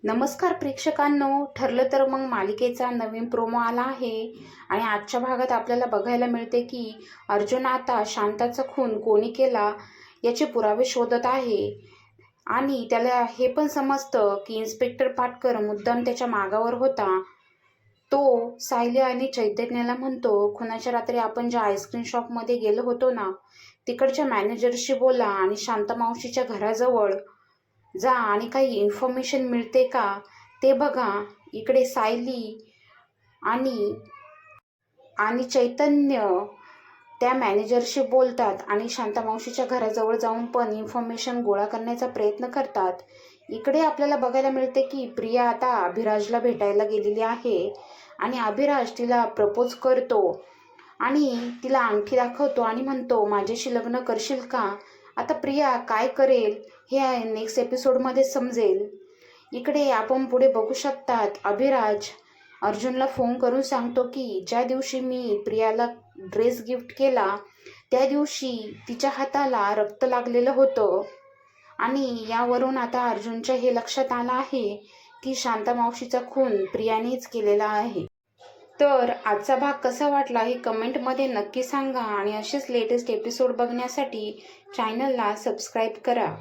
नमस्कार प्रेक्षकांनो, ठरलं तर मग मालिकेचा नवीन प्रोमो आला आहे आणि आजच्या भागात आपल्याला बघायला मिळते की अर्जुन आता शांताचा खून कोणी केला याचे पुरावे शोधत आहे आणि त्याला हे पण समजतं की इन्स्पेक्टर पाटकर मुद्दाम त्याच्या मागावर होता. तो सायली आणि चैतन्याला म्हणतो, खुनाच्या रात्री आपण ज्या आईस्क्रीम शॉपमध्ये गेलो होतो ना, तिकडच्या मॅनेजरशी बोला आणि शांता मावशीच्या घराजवळ जा आणि काही इन्फॉर्मेशन मिळते का ते बघा. इकडे सायली आणि आणि चैतन्य त्या मॅनेजरशी बोलतात आणि शांतामावशीच्या घराजवळ जाऊन पण इन्फॉर्मेशन गोळा करण्याचा प्रयत्न करतात. इकडे आपल्याला बघायला मिळते की प्रिया आता अभिराजला भेटायला गेलेली आहे आणि अभिराज तिला प्रपोज करतो आणि तिला अंगठी दाखवतो आणि म्हणतो, माझ्याशी लग्न करशील का? आता प्रिया काय करेल हे नेक्स्ट एपिसोडमध्ये समजेल. इकडे आपण पुढे बघू शकतात, अभिराज अर्जुनला फोन करून सांगतो की ज्या दिवशी मी प्रियाला ड्रेस गिफ्ट केला त्या दिवशी तिच्या हाताला रक्त लागलेलं होतं आणि यावरून आता अर्जुनच्या हे लक्षात आलं आहे की शांता मावशीचा खून प्रियानेच केलेला आहे. तर आजचा भाग कसा वाटला हे कमेंटमध्ये नक्की सांगा आणि असेच लेटेस्ट एपिसोड बघण्यासाठी चॅनलला सबस्क्राईब करा.